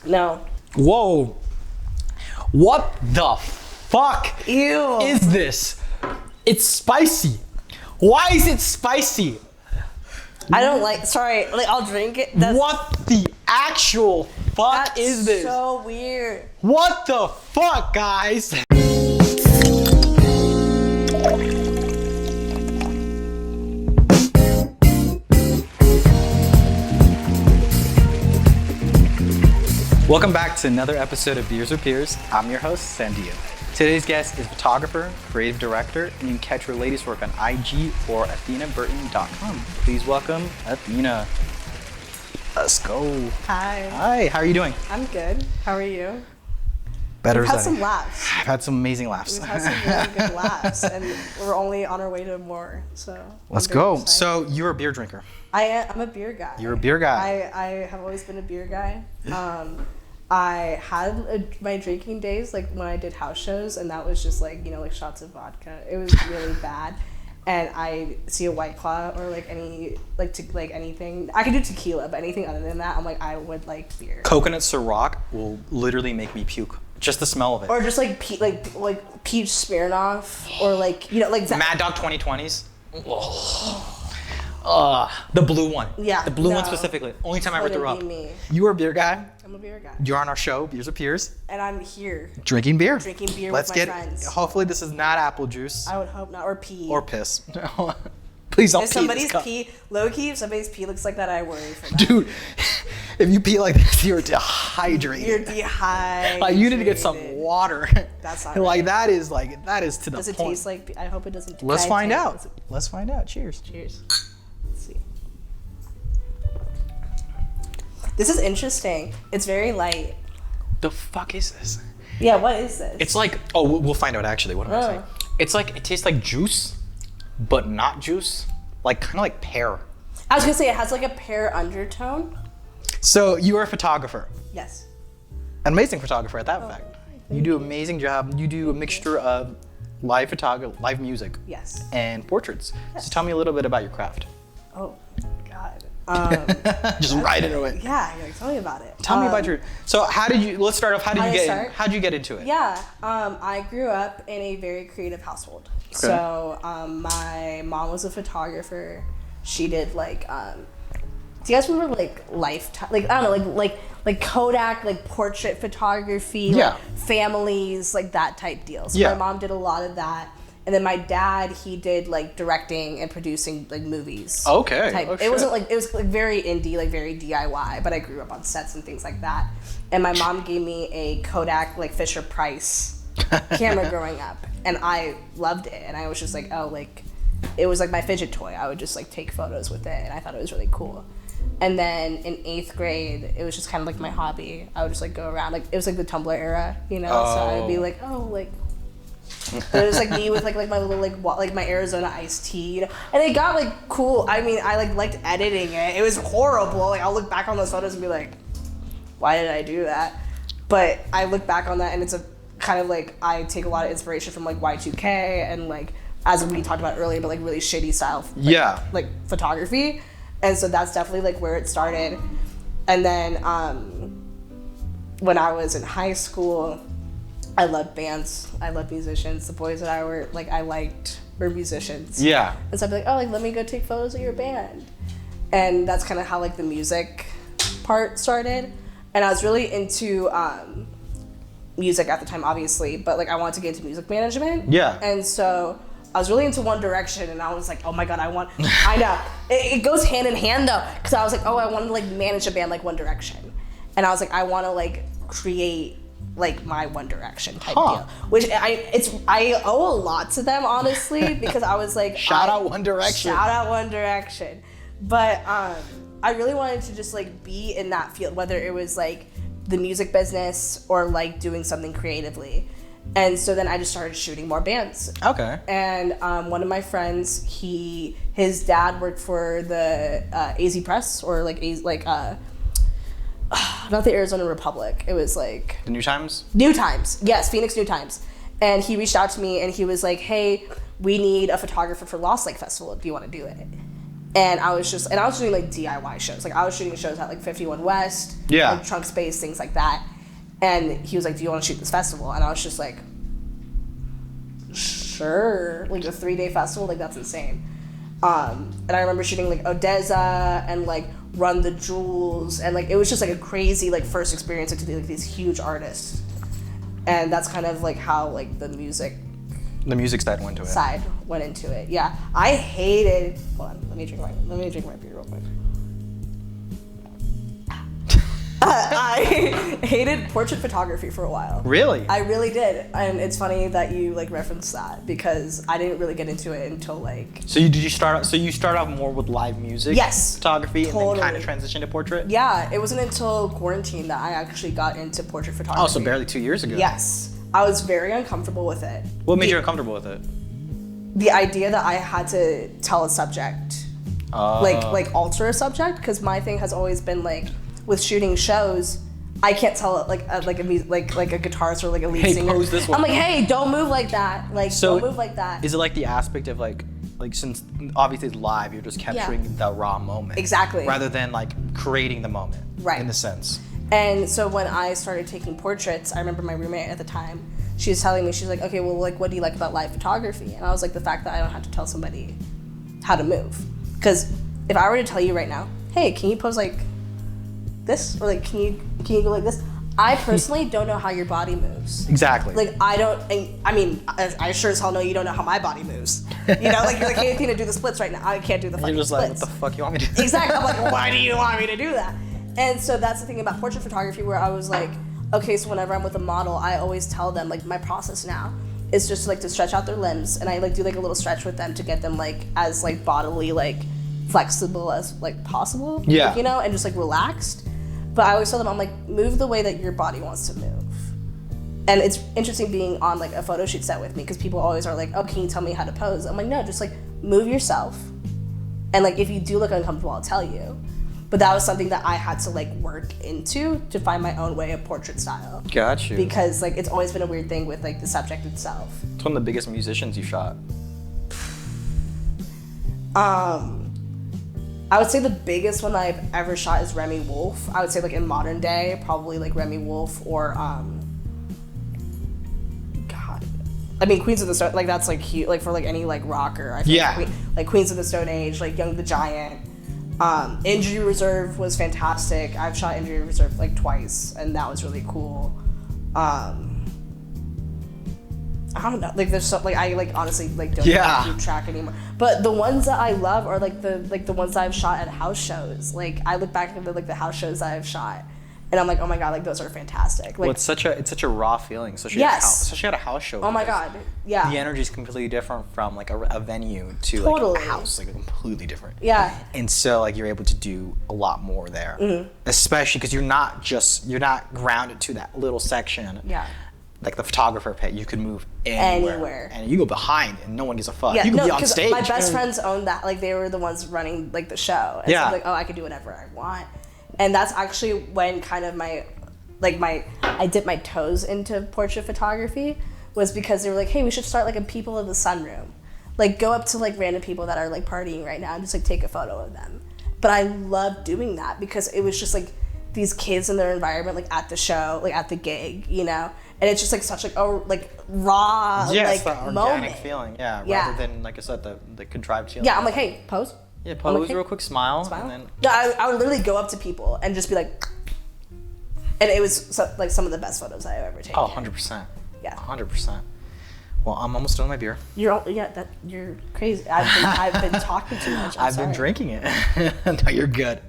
No. Whoa. What the fuck Ew. is this? It's spicy. Why is it spicy? I don't like, sorry, like I'll drink it. What the actual fuck is this? That's so weird. What the fuck, guys? Welcome back to another episode of Beers with Peers. I'm your host, Sandia. Today's guest is photographer, creative director, and you can catch her latest work on IG or AthenaBurton.com. Please welcome Athena. Let's go. Hi. Hi, how are you doing? I'm good. How are you? Better We've had than- some laughs. I've had some amazing laughs. We've had some really good laughs, and we're only on our way to more. So Let's I'm very go. excited. So you're a beer drinker. I'm a beer guy. You're a beer guy. I have always been a beer guy. I had my drinking days like when I did house shows, and that was just like, you know, like shots of vodka. It was really bad. And I see a White Claw or like any like anything. I could do tequila, but anything other than that, I'm like, I would like beer. Coconut Ciroc will literally make me puke. Just the smell of it. Or just like peach Smirnoff, or like, you know, like Mad Dog 2020s. The blue one. Yeah, The blue one no. specifically. Only time I ever threw up. Wouldn't be me. You were a beer guy. I'm a beer guy. You're on our show, Beers with Peers. And I'm here Drinking beer. drinking beer Let's with my get. friends. Hopefully this is not apple juice I would hope not. Or pee. or piss. Please don't if pee somebody's this cup. pee, low key, if somebody's pee looks like that, I worry for that. Dude, if you pee like this, you're dehydrated. You're dehydrated. Like you need to get some water. That's not like right. that is to the Does it point. taste like? I hope it doesn't. Let's Can I find taste- out. Let's find out. Cheers. Cheers. Let's see. This is interesting. It's very light. The fuck is this? Yeah. What is this? It's like, we'll find out actually. What am I saying? It's like, it tastes like juice, but not juice. Like, kind of like pear. I was gonna say it has like a pear undertone. So you are a photographer. Yes. An amazing photographer at that fact. You do an amazing job. You do a mixture of live photography, live music, Yes. and portraits. Yes. So tell me a little bit about your craft. Oh, God. Just right into it. Yeah. Like, tell me about it. Tell me about your, so let's start off, how did you get into it? Yeah, I grew up in a very creative household. So my mom was a photographer. She did like, do you guys remember like Lifetime? Like, I don't know, like Kodak, like portrait photography, Yeah. like families, like that type deal. So Yeah. my mom did a lot of that. And then my dad, he did like directing and producing like movies. Okay. Type. Oh, It wasn't shit. like, it was like very indie, like very DIY, but I grew up on sets and things like that. And my mom gave me a Kodak like Fisher Price camera growing up, and I loved it. And I was just like, oh, like it was like my fidget toy. I would just like take photos with it, and I thought it was really cool. And then in 8th grade, it was just kind of like my hobby. I would just like go around, like it was like the Tumblr era, you know. So I would be like, oh, like it was like me with like my little like my Arizona iced tea, you know? And it got like cool. I mean, I liked editing it. It was horrible. Like I'll look back on those photos and be like, why did I do that? But I look back on that, and it's a kind of like, I take a lot of inspiration from like Y2K and like, as we talked about earlier, but like really shady style like photography. And so that's definitely like where it started. And then when I was in high school, I loved bands. I loved musicians. The boys that I liked were musicians. Yeah. And so I'd be like, oh, like let me go take photos of your band. And that's kind of how like the music part started. And I was really into music at the time, obviously, but like I wanted to get into music management. Yeah. And so I was really into One Direction, and I was like, oh my God, I know. It goes hand in hand though, because I was like, oh, I want to like manage a band like One Direction. And I was like, I want to like create like my One Direction type deal, which I owe a lot to them, honestly, because I was like, Shout out One Direction. Shout out One Direction. But I really wanted to just like be in that field, whether it was like the music business or like doing something creatively. And so then I just started shooting more bands. Okay. And one of my friends, his dad worked for the AZ Press, or like not the Arizona Republic. It was like The New Times? New Times. Yes, Phoenix New Times. And he reached out to me, and he was like, hey, we need a photographer for Lost Lake Festival. Do you want to do it? And I was doing like DIY shows. Like I was shooting shows at like 51 West, like Trunk Space, things like that. And he was like, do you want to shoot this festival? And I was just like, sure. Like a 3-day festival, like that's insane. And I remember shooting like Odessa and like Run the Jewels, and like it was just like a crazy like first experience to do like these huge artists. And that's kind of like how like the music side went into it. Yeah, I hated. Hold on, let me drink my beer real quick. I hated portrait photography for a while. Really? I really did, and it's funny that you like referenced that because I didn't really get into it until like. So you start off more with live music? Yes. Photography, totally. And then kind of transition to portrait? Yeah, it wasn't until quarantine that I actually got into portrait photography. Oh, so barely 2 years ago. Yes, I was very uncomfortable with it. What made you uncomfortable with it? The idea that I had to tell a subject, like alter a subject, because my thing has always been like. With shooting shows, I can't tell like a guitarist or like a lead singer. Pose this way. I'm like, hey, don't move like that. Like, don't move like that. Is it like the aspect of like since obviously it's live, you're just capturing the raw moment. Exactly. Rather than like creating the moment. Right. In the sense. And so when I started taking portraits, I remember my roommate at the time, she was telling me, she's like, okay, well, like, what do you like about live photography? And I was like, the fact that I don't have to tell somebody how to move. Because if I were to tell you right now, hey, can you pose like this, or like can you go like this, I personally don't know how your body moves. Exactly. Like I sure as hell know you don't know how my body moves. You know, like you're like, hey Athena, do the splits right now. I can't do the fucking splits. You're just like, what the fuck you want me to do? Exactly. I'm like, why do you want me to do that? And so that's the thing about portrait photography, where I was like, okay, so whenever I'm with a model, I always tell them like my process now is just like to stretch out their limbs, and I like do like a little stretch with them to get them like as like bodily like flexible as like possible. Yeah. Like, you know, and just like relaxed. But I always tell them, I'm like, move the way that your body wants to move. And it's interesting being on like a photo shoot set with me, because people always are like, oh, can you tell me how to pose? I'm like, no, just like move yourself. And like if you do look uncomfortable, I'll tell you. But that was something that I had to like work into to find my own way of portrait style. Got you. Because like it's always been a weird thing with like the subject itself. It's one of the biggest musicians you shot. I would say the biggest one that I've ever shot is Remy Wolf. I would say like in modern day, probably like Remy Wolf or Queens of the Stone, like that's like cute, like for like any like rocker. I feel like Queens of the Stone Age, like Young the Giant. Injury Reserve was fantastic. I've shot Injury Reserve like twice, and that was really cool. I don't know, like there's so like I like honestly like don't keep track anymore. But the ones that I love are like the ones that I've shot at house shows. Like I look back at the house shows that I've shot, and I'm like, oh my god, like those are fantastic. Like, well, it's such a raw feeling, especially at a house show. Oh my god, yeah. The energy is completely different from like a venue to like a house, like completely different. Yeah. And so like you're able to do a lot more there, especially because you're not grounded to that little section. Yeah. Like the photographer pit, you can move anywhere. And you go behind and no one gives a fuck. Yeah, you can be on stage. My best friends owned that. Like they were the ones running like the show. And so like, oh, I could do whatever I want. And that's actually when kind of I dipped my toes into portrait photography, was because they were like, hey, we should start like a people of the sun room. Like go up to like random people that are like partying right now and just like take a photo of them. But I loved doing that because it was just like these kids in their environment, like at the show, like at the gig, you know? And it's just like such like raw like the organic moment. Feeling, rather than like I said, the contrived feeling. Yeah, I'm like, hey, pose. Yeah, pose, like, hey, real quick, smile. And then... No, I would literally go up to people and just be like, and it was like some of the best photos I've ever taken. Oh, 100%. Yeah. 100%. Well, I'm almost done with my beer. You're crazy. I've been talking too much. I've been drinking it. No, you're good.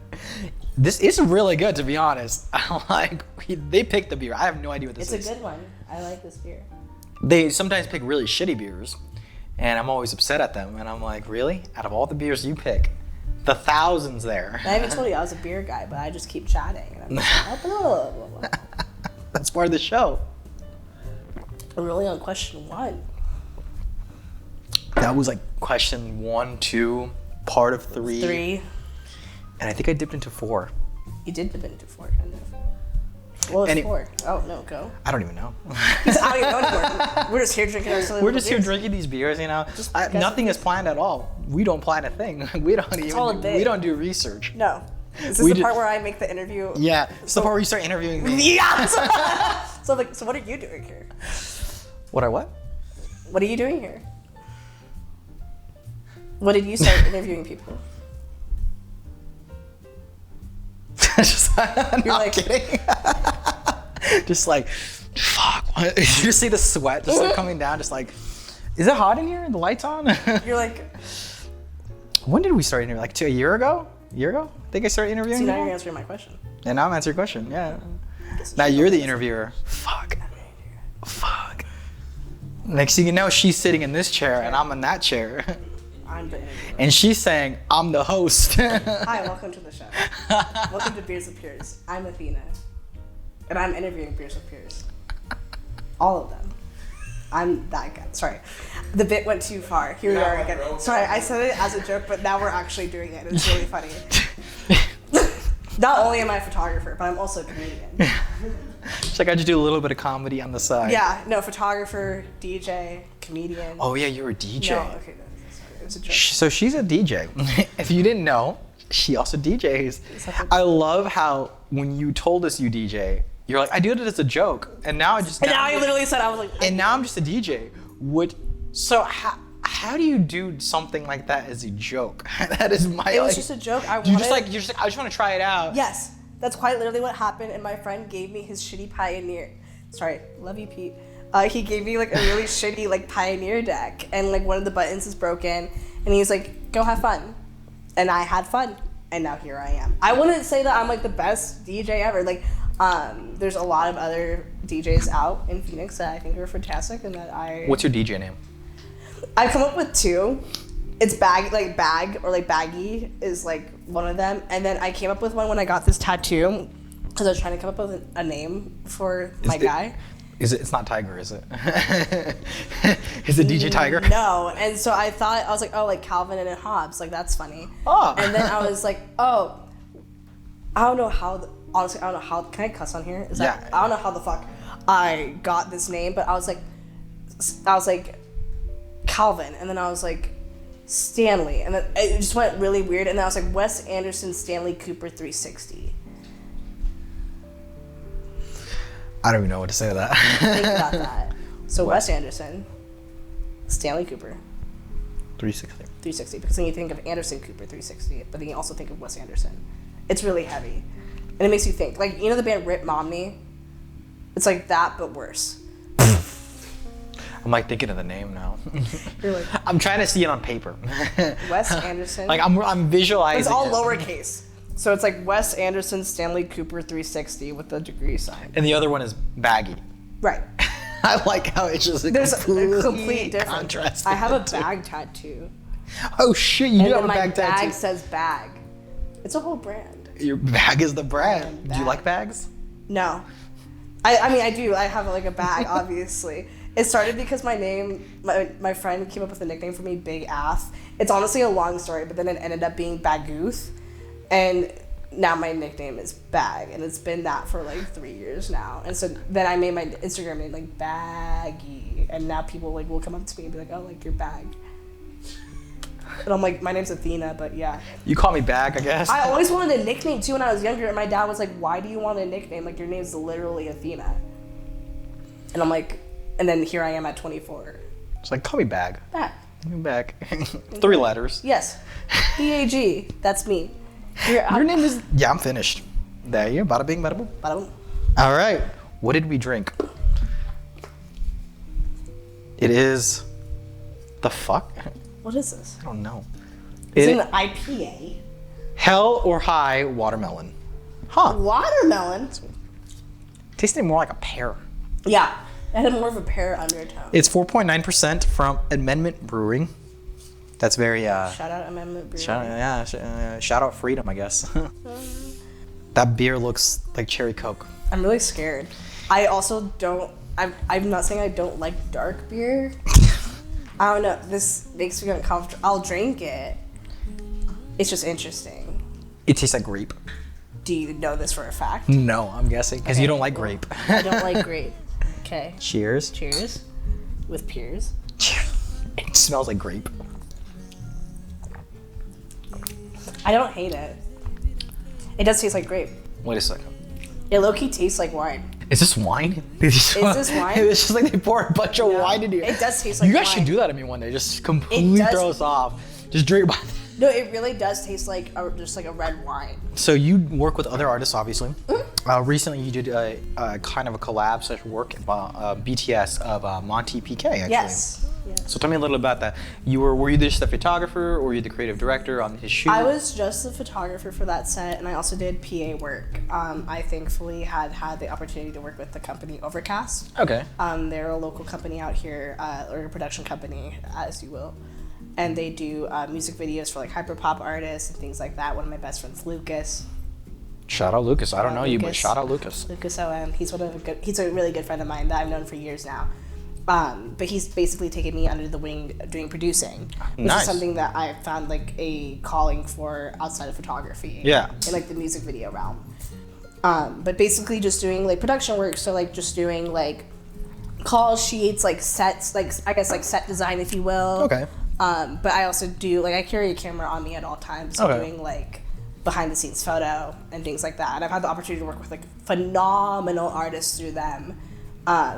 This is really good, to be honest. They picked the beer. I have no idea what this is. It's a good one. I like this beer. They sometimes pick really shitty beers, and I'm always upset at them. And I'm like, really? Out of all the beers you pick, the thousands there. I haven't told you I was a beer guy, but I just keep chatting. And I'm just like, blah, blah, blah. That's part of the show. We're really on question 1. That was like question 1, 2, part of 3. 3. And I think I dipped into 4. You did dip into 4, kind of. Well, it's 4. Oh, no, go. I don't even know. I don't even know anymore. We're just here drinking our silly We're just here beers. drinking these beers, you know. Nothing is planned at all. We don't plan a thing. We don't do research. No. Is this the part where I make the interview? Yeah, it's the part where you start interviewing me. Yeah! So what are you doing here? What? What are you doing here? What did you start interviewing people? You're like kidding. Just like, fuck. What? You just see the sweat just like coming down. Just like, is it hot in here? The lights on? You're like. When did we start interviewing? Like a year ago? I think I started interviewing. See, now you're answering my question. And now I'm answering your question. Yeah. Now you're the interviewer. Fuck. Next thing you know, she's sitting in this chair and I'm in that chair. I'm the interviewer. And she's saying, I'm the host. Hi, welcome to the show. Welcome to Beers with Peers. I'm Athena. And I'm interviewing Beers with Peers. All of them. I'm that guy. Sorry. The bit went too far. Here we are again. Sorry, I said it as a joke, but now we're actually doing it. It's really funny. Not only am I a photographer, but I'm also a comedian. So I got to do a little bit of comedy on the side. Yeah, no, photographer, DJ, comedian. Oh yeah, you're a DJ. No, okay, sorry, it was a joke. So she's a DJ. If you didn't know, she also DJs. I love how when you told us you DJ, you're like, I did it as a joke, and now I just. And now I literally said I was like. And now I'm just a DJ. So how do you do something like that as a joke? That is my. It was just a joke. I just want to try it out. Yes. That's quite literally what happened, and my friend gave me his shitty Pioneer. Sorry, love you, Pete. He gave me like a really shitty like Pioneer deck, and like one of the buttons is broken, and he's like, "Go have fun," and I had fun, and now here I am. I wouldn't say that I'm like the best DJ ever. Like, there's a lot of other DJs out in Phoenix that I think are fantastic, and that I. What's your DJ name? I come up with 2. It's Bag or like Baaaaaggie is like one of them, and then I came up with one when I got this tattoo because I was trying to come up with a name for my guy. It's not Tiger, is it? Is it DJ Tiger? No, and so I was like, oh, like Calvin and Hobbes, like that's funny. Oh. And then I was like, oh, I don't know how. Honestly, I don't know how. Can I cuss on here? I don't know how the fuck I got this name, but I was like Calvin, and then I was like Stanley, and then it just went really weird, and then I was like Wes Anderson Stanley Cooper 360. I don't even know what to say to that. Think about that. So Wes Anderson, Stanley Cooper 360, because then you think of Anderson Cooper 360, but then you also think of Wes Anderson. It's really heavy, and it makes you think. Like, you know the band Rip Momney? It's like that, but worse. I'm like thinking of the name now. You're like, I'm trying to see it on paper. Wes Anderson. Like I'm visualizing. It's all lowercase. So it's like Wes Anderson Stanley Cooper 360 with the degree sign. And the other one is Baaaaaggie. Right. I like how it's just a complete difference. contrast. I have a bag tattoo. Oh shit, you do have a bag tattoo. My bag says bag. It's a whole brand. Your bag is the brand. Do you like bags? No. I mean, I do. I have like a bag, obviously. It started because my friend came up with a nickname for me, Big Ath. It's honestly a long story, but then it ended up being Bagooth. And now my nickname is Bag, and it's been that for like 3 years now. And so then I made my Instagram name like Baaaaaggie, and now people like will come up to me and be like, oh, like your bag. And I'm like, my name's Athena, but yeah. You call me Bag, I guess. I always wanted a nickname too when I was younger, and my dad was like, why do you want a nickname? Like, your name's literally Athena. And I'm like, and then here I am at 24. It's like, call me Bag. Bag. Bag. 3 letters. Yes. B-A-G. That's me. Your name is... Yeah, I'm finished. There you go. Bada bing, bada boom. Bada boom. All right. What did we drink? It is... The fuck? What is this? I don't know. It's an IPA. Hell or High Watermelon. Huh. Watermelon? Tasting more like a pear. Yeah. It had more of a pear undertone. It's 4.9% from Amendment Brewing. That's very... Shout out Amendment Brewing. Shout out Freedom, I guess. That beer looks like cherry Coke. I'm really scared. I also don't... I'm not saying I don't like dark beer. I don't know. This makes me uncomfortable. I'll drink it. It's just interesting. It tastes like grape. Do you know this for a fact? No, I'm guessing because you don't like grape. I don't like grape. Okay. Cheers. Cheers. With peers. It smells like grape. I don't hate it. It does taste like grape. Wait a second. It low-key tastes like wine. Is this wine? Is this wine? It's just like they pour a bunch of wine in here. It does taste like You guys wine. should do that to me one day. Just completely throw us off. Just drink. No, it really does taste like just like a red wine. So you work with other artists, obviously. Mm-hmm. Recently, you did a kind of a collab slash work BTS of Monty PK. Actually. Yes. So tell me a little about that. Were you just the photographer, or were you the creative director on his shoot? I was just the photographer for that set, and I also did PA work. I thankfully had the opportunity to work with the company Overcast. Okay. They're a local company out here, or a production company, as you will. And they do music videos for like hyperpop artists and things like that. One of my best friends, Lucas. Shout out Lucas. I don't know you, but Lucas. shout out Lucas. Lucas OM. He's a really good friend of mine that I've known for years now. But he's basically taken me under the wing doing producing, which Nice. is something that I found like a calling for outside of photography. Yeah. In like the music video realm. But basically just doing like production work. So like just doing like call sheets, like sets, like I guess like set design, if you will. Okay. But I also do like I carry a camera on me at all times, so doing like behind the scenes photo and things like that. And I've had the opportunity to work with like phenomenal artists through them.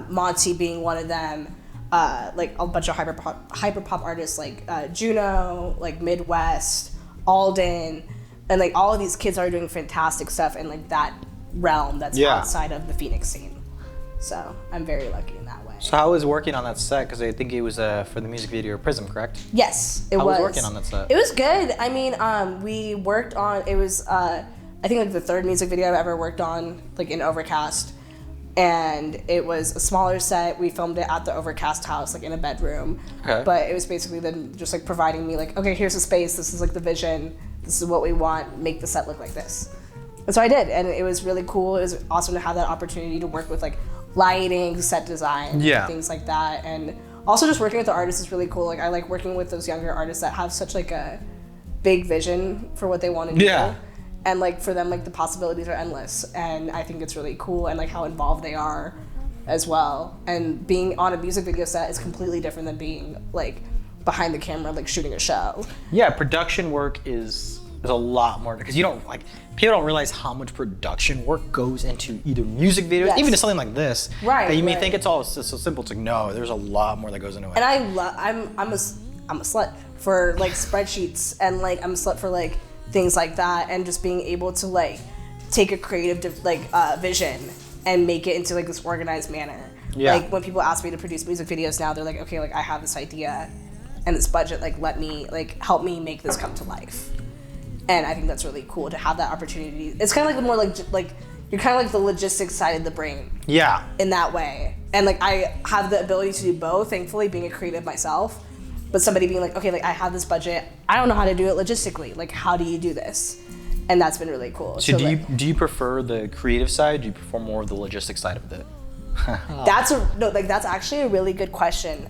Monty being one of them, like a bunch of hyperpop artists like Juno, like Midwest, Alden, and like all of these kids are doing fantastic stuff in like that realm that's outside of the Phoenix scene. So I'm very lucky in that way. So how was working on that set? Because I think it was for the music video Prism, correct? Yes, it How was. was working on that set? It was good. I mean, we worked on, it was, I think like the third music video I've ever worked on, like in Overcast. And it was a smaller set. We filmed it at the Overcast house, like in a bedroom. Okay. But it was basically then just like providing me like, okay, here's the space. This is like the vision. This is what we want. Make the set look like this. And so I did, and it was really cool. It was awesome to have that opportunity to work with like lighting, set design, things like that. And also just working with the artists is really cool. Like I like working with those younger artists that have such like a big vision for what they want to do. Yeah. And like for them, like the possibilities are endless, and I think it's really cool, and like how involved they are as well. And being on a music video set is completely different than being like behind the camera, like shooting a show. Yeah, production work is a lot more, because you don't like, people don't realize how much production work goes into either music videos, even to something like this. Right. That you may think it's all so simple. It's like, no, there's a lot more that goes into it. And I'm a slut for like spreadsheets, and like I'm a slut for like things like that, and just being able to like take a creative vision and make it into like this organized manner. Yeah. Like when people ask me to produce music videos now, they're like, okay, like I have this idea and this budget, like let me like help me make this come to life. And I think that's really cool to have that opportunity. It's kind of like the more like you're kind of like the logistics side of the brain. Yeah. In that way, and like I have the ability to do both. Thankfully, being a creative myself. But somebody being like, okay, like I have this budget, I don't know how to do it logistically. Like, how do you do this? And that's been really cool. So like, do you prefer the creative side? Do you prefer more of the logistics side of it? that's actually a really good question.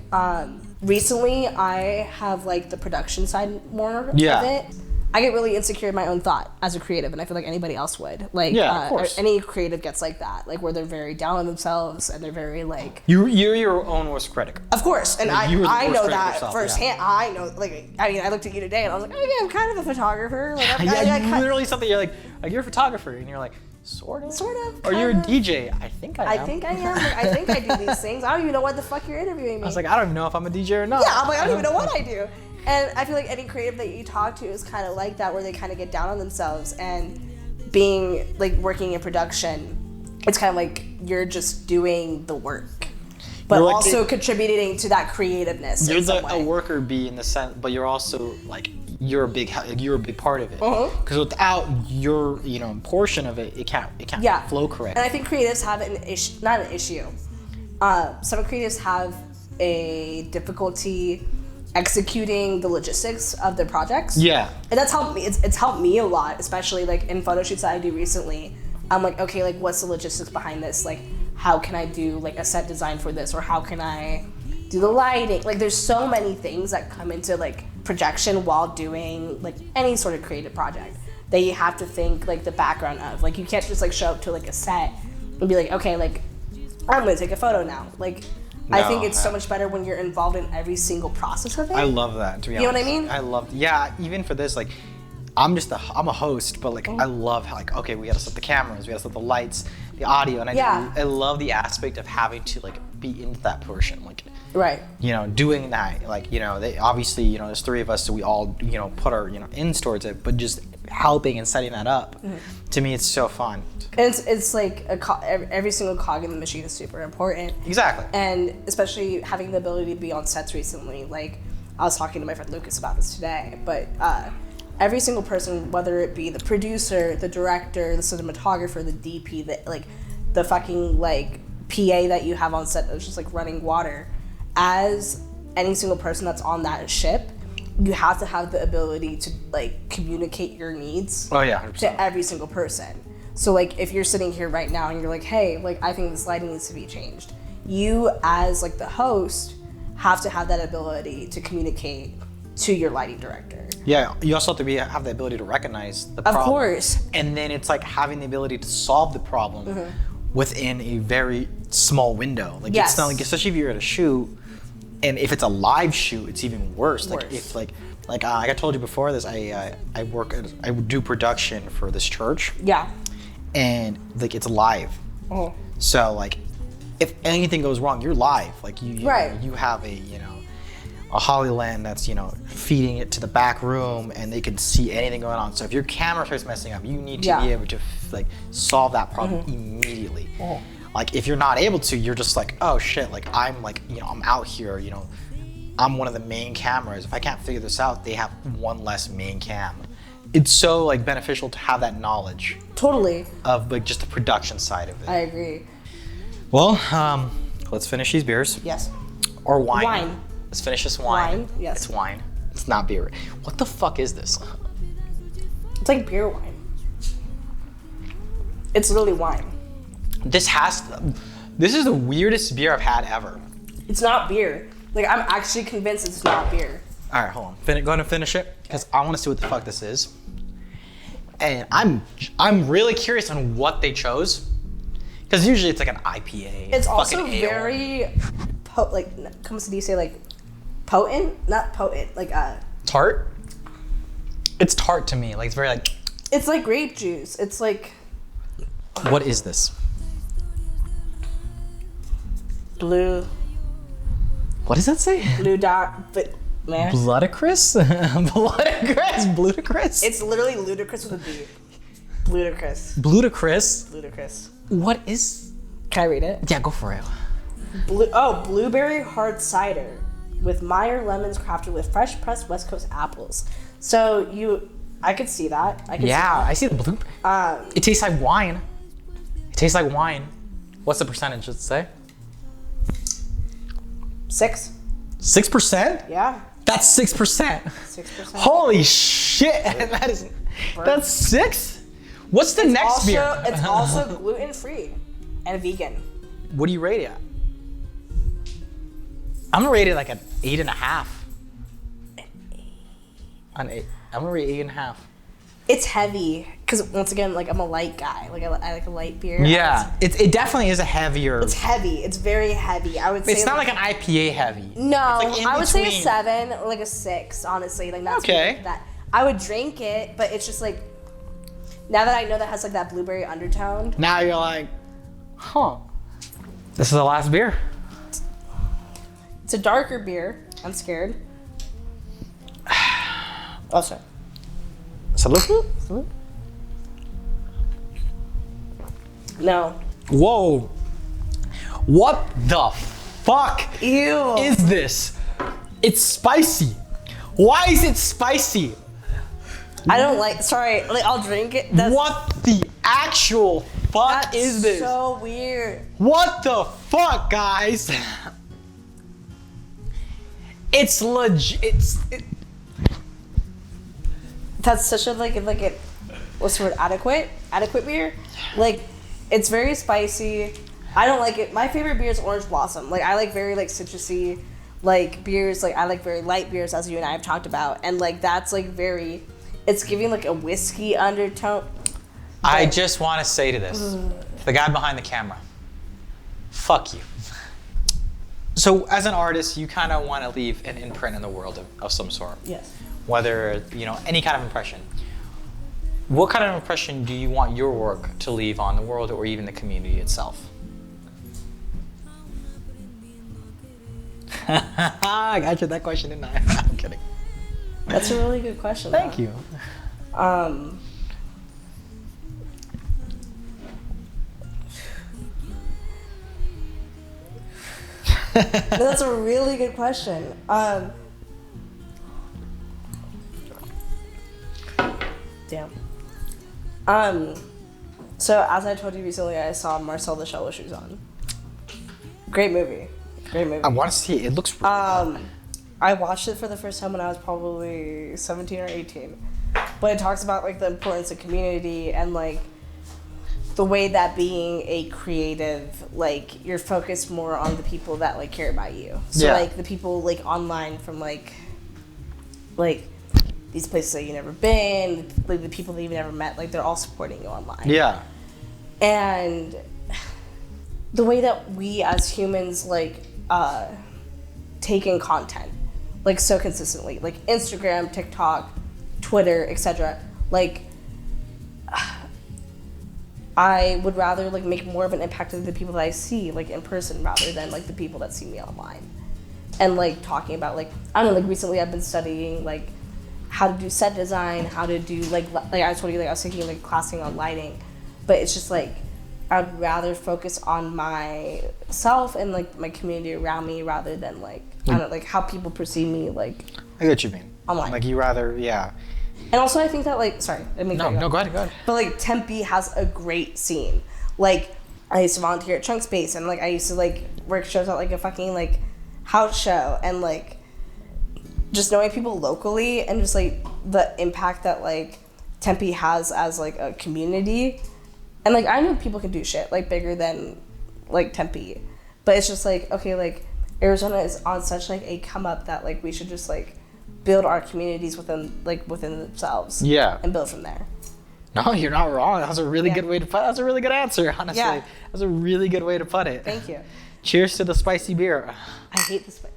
Recently, I have like the production side more of it. I get really insecure in my own thought as a creative, and I feel like anybody else would. Like, of course. Any creative gets like that, like where they're very down on themselves and they're very like. You're your own worst critic. Of course, and like, I know that yourself, firsthand. Yeah. I know, like, I mean, I looked at you today and I was like, oh yeah, I'm kind of a photographer. Like, Literally something you're like you're a photographer, and you're like, sort of. Or you're a DJ. I think I am. I think I am. Like, I think I do these things. I don't even know what the fuck you're interviewing me. I was like, I don't even know if I'm a DJ or not. Yeah, I'm like, I don't even know what I do. And I feel like any creative that you talk to is kind of like that, where they kind of get down on themselves. And being like working in production, it's kind of like you're just doing the work, but like also contributing to that creativeness. You're a worker bee in the sense, but you're also like you're a big part of it. Because without your portion of it, it can't flow correct. And I think creatives have not an issue. Some creatives have a difficulty executing the logistics of their projects. Yeah. And that's helped me. It's helped me a lot, especially like in photo shoots that I do recently. I'm like, okay, like what's the logistics behind this? Like, how can I do like a set design for this? Or how can I do the lighting? Like there's so many things that come into like projection while doing like any sort of creative project. that you have to think like the background of. Like you can't just like show up to like a set and be like, okay, like I'm gonna take a photo now. Like I think it's so much better when you're involved in every single process of it. I love that, to be honest. You know what I mean? I love, yeah, even for this, like, I'm a host, but like, I love how, like, okay, we gotta set the cameras, we gotta set the lights, the audio, and I love the aspect of having to, like, be into that portion, like, right. You know, doing that, like, you know, they obviously, you know, there's 3 of us, so we all, you know, put our, you know, ins towards it, but just helping and setting that up, to me, it's so fun. And it's like every single cog in the machine is super important. Exactly. And especially having the ability to be on sets recently. Like I was talking to my friend Lucas about this today, but every single person, whether it be the producer, the director, the cinematographer, the DP, the fucking like PA that you have on set that's just like running water, as any single person that's on that ship, you have to have the ability to like communicate your needs. Oh yeah, 100%. To every single person. So like if you're sitting here right now and you're like, hey, like I think this lighting needs to be changed, you as like the host have to have that ability to communicate to your lighting director. Yeah, you also have to have the ability to recognize the problem. Of course. And then it's like having the ability to solve the problem within a very small window. Like it's not like, especially if you're at a shoot, and if it's a live shoot, it's even worse. Like if like I told you before this, I do production for this church. Yeah. And like it's live. So like if anything goes wrong, you're live. Like you have a Hollyland that's, you know, feeding it to the back room and they can see anything going on. So if your camera starts messing up, you need to be able to like solve that problem immediately. Like if you're not able to, you're just like, oh shit, like I'm like, you know, I'm out here, you know, I'm one of the main cameras. If I can't figure this out, they have one less main cam. It's so like beneficial to have that knowledge. Totally. Of like just the production side of it. I agree. Well, let's finish these beers. Yes. Or wine. Wine. Let's finish this wine. Wine, yes. It's wine. It's not beer. What the fuck is this? It's like beer wine. It's literally wine. This is the weirdest beer I've had ever. It's not beer. Like I'm actually convinced it's not beer. All right, hold on. Go ahead and finish it because I want to see what the fuck this is. And I'm really curious on what they chose because usually it's like an IPA. It's also very comes to say like potent, not potent, like tart. It's tart to me. Like it's very like. It's like grape juice. It's like. What is this? Blue. What does that say? Blue dot, but man. Ludicrous? Ludicrous? It's literally ludicrous with a B. Ludicrous. Ludicrous? Ludicrous. What is? Can I read it? Yeah, go for it. Blueberry hard cider with Meyer lemons crafted with fresh pressed West Coast apples. So I could see that. I see the blue. It tastes like wine. What's the percentage? Does it say? 6. 6%? Yeah. That's 6%. 6%. Holy shit! That's 6? What's the next beer? It's also gluten free and vegan. What do you rate it at? I'm gonna rate it like an 8.5. An 8. I'm gonna rate 8.5. It's heavy because once again, like I'm a light guy. Like I like a light beer. Yeah, it definitely is a heavier. It's heavy. It's very heavy. I would say it's not like an IPA heavy. No, like I would say a 7 or like a 6. Honestly, like that's okay. That I would drink it, but it's just like now that I know that has like that blueberry undertone. Now you're like, huh? This is the last beer. It's a darker beer. I'm scared. Oh, sorry. Salud? Salud? No. Whoa. What the fuck Ew. is this? It's spicy. Why is it spicy? I don't like, sorry, like I'll drink it. What the actual fuck is this? That's so weird. What the fuck, guys? It's legit. That's such a what's the word? Adequate beer. Like, it's very spicy. I don't like it. My favorite beer is Orange Blossom. Like I like very like citrusy, like beers. Like I like very light beers, as you and I have talked about. And like that's like very. it's giving like a whiskey undertone. I just want to say to this, the guy behind the camera, fuck you. So as an artist, you kind of want to leave an imprint in the world of some sort. Yes. Whether, any kind of impression. What kind of impression do you want your work to leave on the world or even the community itself? I answered that question, didn't I? I'm kidding. That's a really good question. Thank you. That's a really good question. Damn. So as I told you recently, I saw Marcel the Shell with Shoes On. Great movie. I want to see it. It looks really good. I watched it for the first time when I was probably 17 or 18. But it talks about like the importance of community and like the way that being a creative, like you're focused more on the people that like care about you. So like the people like online from like these places that you've never been, like the people that you've never met, like they're all supporting you online. Yeah. And the way that we as humans like take in content like so consistently, like Instagram, TikTok, Twitter, etc. Like I would rather like make more of an impact on the people that I see like in person rather than like the people that see me online. And like talking about like, I don't know, like recently I've been studying like how to do set design, how to do like I told you, like I was taking like classing on lighting, but it's just like I'd rather focus on myself and like my community around me rather than like I don't know, like how people perceive me like I get what you mean. Online. Like you rather, yeah. And also I think that like, sorry, I mean, go ahead. But like Tempe has a great scene. Like I used to volunteer at Trunk Space and like I used to like work shows at like a fucking like house show and like just knowing people locally and just like the impact that like Tempe has as like a community. And like I know people can do shit like bigger than like Tempe, but it's just like, okay, like Arizona is on such like a come up that like we should just like build our communities within themselves. Yeah. And build from there. No, you're not wrong. That was a really good way to put it. That was a really good answer, honestly. Yeah. That was a really good way to put it. Thank you. Cheers to the spicy beer. I hate the spice.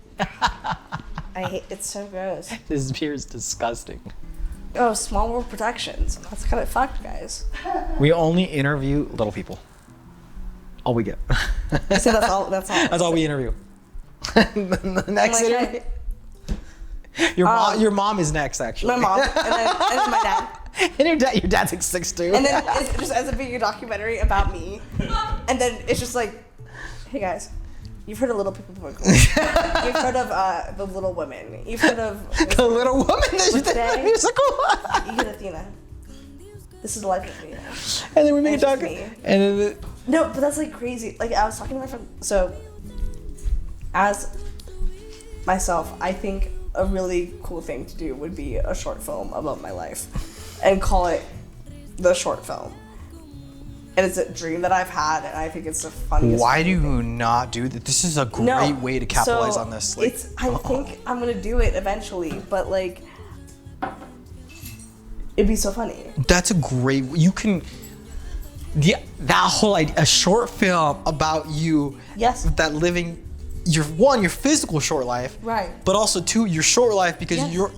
It's so gross. This beer is disgusting. Oh, Small World Productions. That's kind of fucked, guys. We only interview little people. All we get. So that's all. That's all we interview. The next interview. Your mom is next, actually. My mom, and then my dad. And your dad's like 6'2". And then it just ends up being a documentary about me. And then it's just like, hey guys, you've heard of Little People Before. You've heard of The Little Women. You've heard of The Little Woman. The musical. You get Athena. This is the life of Athena. And then we make a documentary. And then no, but that's like crazy. Like I was talking to my friend. So, as myself, I think a really cool thing to do would be a short film about my life, and call it The Short Film. And it's a dream that I've had, and I think it's the funniest. Why do you not do that? This is a great way to capitalize on this. Like, I think I'm gonna do it eventually, but like, it'd be so funny. That's a great. You can. That whole idea, a short film about you. Yes. That living. Your physical short life, right? But also two, your short life because you're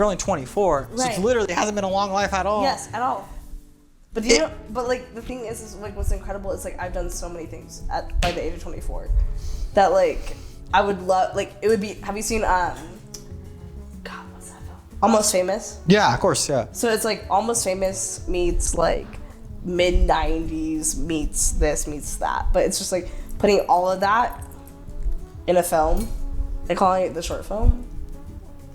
only 24, right. So it literally hasn't been a long life at all. Yes, at all. But but like the thing is like what's incredible is like I've done so many things by the age of 24 that like I would love, like it would be. Have you seen God, what's that film? Almost Famous. Yeah, of course, yeah. So it's like Almost Famous meets like mid 90s meets this meets that, but it's just like putting all of that in a film and calling it the short film.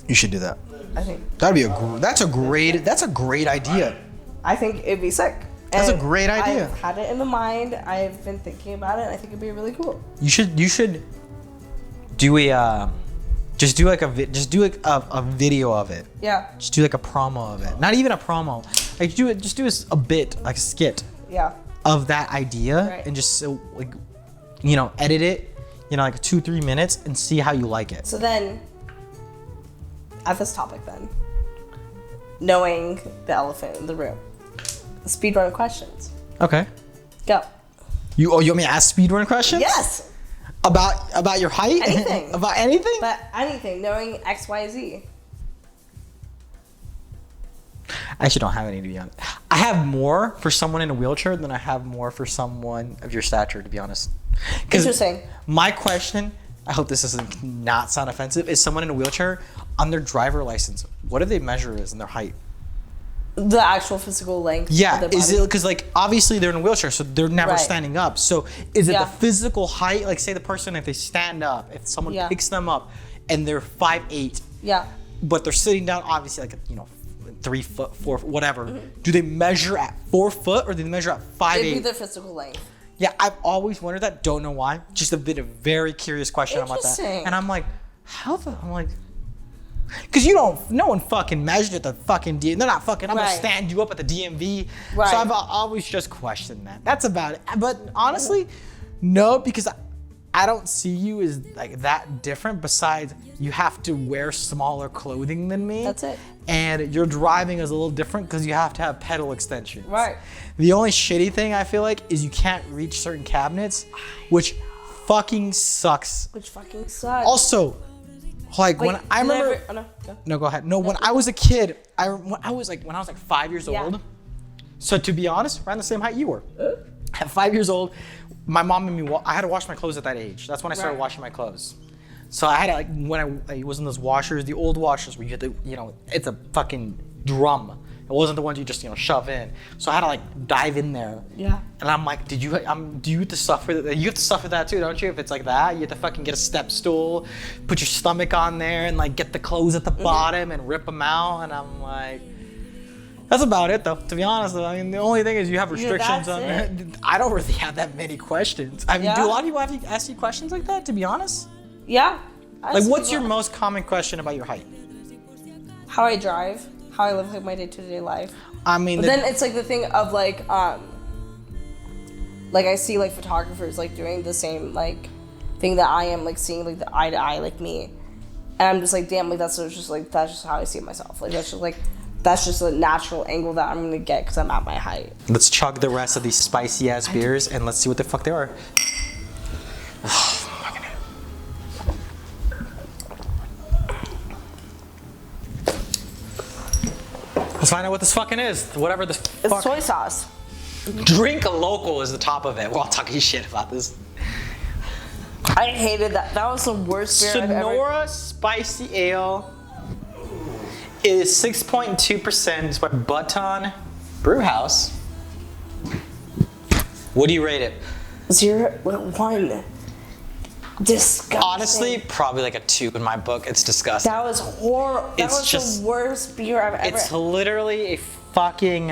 You should do that. I think that'd be that's a great idea. I think it'd be sick. That's a great idea. I've had it in the mind. I've been thinking about it, and I think it'd be really cool. You should do a just do a video of it. Yeah. Just do like a promo of it. Not even a promo. Like just do a bit, like a skit. Yeah. Of that idea, right. And just like edit it. Like 2-3 minutes and see how you like it. So then, at this topic then, knowing the elephant in the room. Speedrun questions. Okay. Go. You want me to ask speedrun questions? Yes. About your height? Anything. About anything? But anything, knowing X, Y, Z. I actually don't have any, to be honest. I have more for someone in a wheelchair than I have more for someone of your stature, to be honest. Interesting. My question, I hope this doesn't not sound offensive, is someone in a wheelchair on their driver license, what do they measure as in their height? The actual physical length. Yeah, of their body. is it because like obviously they're in a wheelchair, so they're never Right. standing up. So is it Yeah. the physical height? Like say the person, if they stand up, if someone Yeah. picks them up, and they're 5'8", Yeah. but they're sitting down, obviously like 3 foot, 4 foot, whatever. Do they measure at 4 foot or do they measure at 5'8"? It'd be their physical length. Yeah, I've always wondered that. Don't know why. Just a very curious question about that. Interesting. And I'm like, because no one fucking measured at the fucking DMV. They're not fucking, I'm gonna Right. stand you up at the DMV. Right. So I've always just questioned that. That's about it. But honestly, no, because I don't see you as like that different. Besides, you have to wear smaller clothing than me. That's it. And your driving is a little different because you have to have pedal extensions. Right. The only shitty thing I feel like is you can't reach certain cabinets, which fucking sucks. Which fucking sucks. Also, like when I remember. No, go ahead. No, when I was a kid, when I was like 5 years old. So to be honest, around the same height you were. At 5 years old, my mom made me. I had to wash my clothes at that age. That's when I started washing my clothes. So I had to, like, when it was in those washers, the old washers where you had to, it's a fucking drum. It wasn't the ones you just, shove in. So I had to like dive in there. Yeah. And I'm like, do you have to suffer that? You have to suffer that too, don't you? If it's like that, you have to fucking get a step stool, put your stomach on there, and like get the clothes at the bottom and rip them out. And I'm like, that's about it though. To be honest, though, I mean, the only thing is you have restrictions on it. I don't really have that many questions. I mean, do a lot of people have ask you questions like that? To be honest. Yeah. Like, what's your most common question about your height? How I drive, how I live like my day-to-day life. I mean, But then it's like the thing of like I see like photographers like doing the same like thing that I am, like seeing like the eye to eye like me, and I'm just like, damn, like that's just how I see myself. Like that's just a natural angle that I'm gonna get because I'm at my height. let's chug the rest of these spicy ass beers and let's see what the fuck they are. Let's find out what this fucking is. Whatever this It's fuck. soy sauce. Drink a local is the top of it. We're all talking shit about this. I hated that. That was the worst beer I've ever. Sonora Spicy Ale is 6.2%. It's by Burton Brewhouse. What do you rate it? 0.1. Disgusting. Honestly, probably like a 2 in my book. It's disgusting. That was horrible. That was the worst beer I've ever. It's literally a fucking.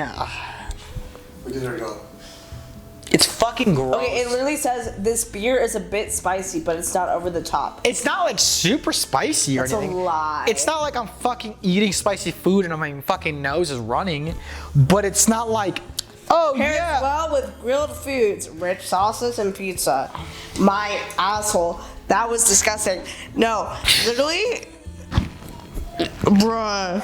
It's fucking gross. Okay, it literally says this beer is a bit spicy, but it's not over the top. It's not like super spicy or That's anything. a lie. It's not like I'm fucking eating spicy food and my fucking nose is running, but it's not like, oh Pairs yeah. well with grilled foods, rich sauces, and pizza. My asshole. That was disgusting. No, literally. Bruh.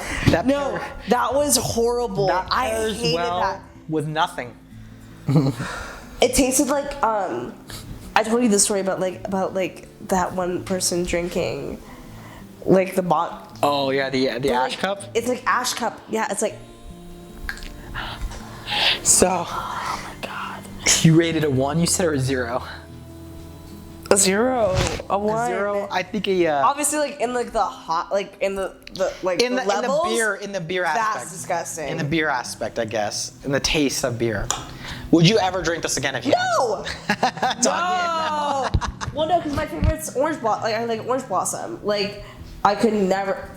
That was horrible. That I pairs hated well that. with nothing. It tasted like I told you the story about that one person drinking like the bot. Oh yeah, the ash cup. It's like ash cup. Yeah, it's like. So. Oh my god. You rated a 1, you said, or a 0? A 0, a 1. A 0. I think Obviously, like in like the hot, like in the like in the levels, in the beer aspect. That's disgusting. In the beer aspect, I guess. In the taste of beer. Would you ever drink this again if you No. had to? No. Well, no, because my favorite's orange blossom. Like I like orange blossom. Like I could never.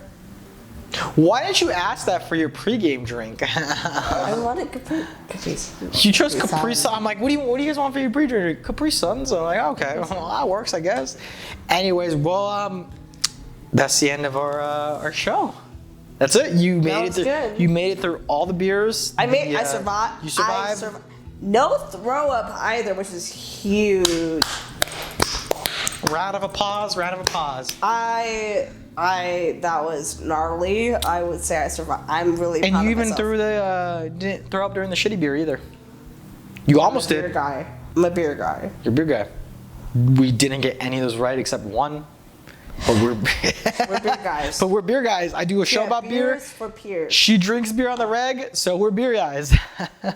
Why didn't you ask that for your pregame drink? I wanted Capri. You chose Capri Sun. I'm like, what do you guys want for your pre-drink? Capri Sun. So I'm like, okay, well, that works, I guess. Anyways, well, that's the end of our show. That's it. You made it through. Good. You made it through all the beers. I survived. You survived. No throw up either, which is huge. Round Round of applause. That was gnarly. I would say I survived. I'm really proud And you of even myself. didn't throw up during the shitty beer either. You almost I'm a beer did. guy. I'm a beer guy. You're a beer guy. We didn't get any of those right except one. But we're We're beer guys. But we're beer guys. I do a show about beer. Beers for peers. She drinks beer on the reg, so we're beer guys.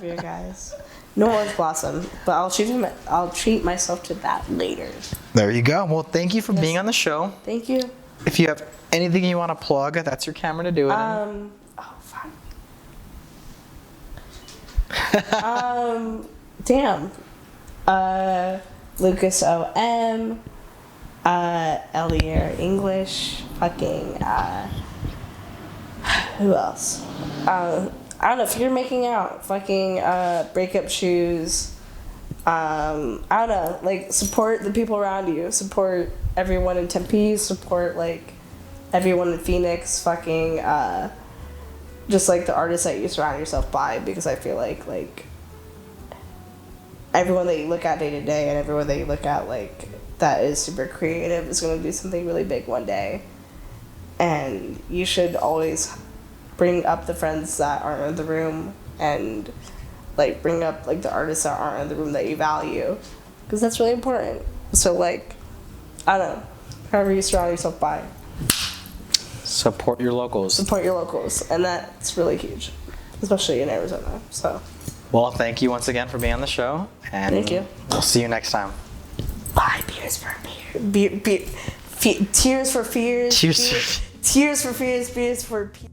Beer guys. No one's blossom, but I'll treat myself to that later. There you go. Well, thank you for being on the show. Thank you. If you have anything you want to plug, that's your camera to do it. Oh fuck. Damn. Lucas OM. Elier English. Fucking. Who else? I don't know. If you're making out, fucking breakup shoes. I don't know. Like, support the people around you. Support everyone in Tempe. Support like everyone in Phoenix. Fucking just like the artists that you surround yourself by, because I feel like everyone that you look at day to day and everyone that you look at like that is super creative is going to do something really big one day. And you should always bring up the friends that aren't in the room, and like bring up like the artists that aren't in the room that you value, because that's really important. So like, I don't know, however you surround yourself by. Support your locals. Support your locals, and that's really huge, especially in Arizona. So. Well, thank you once again for being on the show, and Thank you. We'll see you next time. Bye. Beers for beer. Tears for fears. Cheers. Tears for fears. Beers for.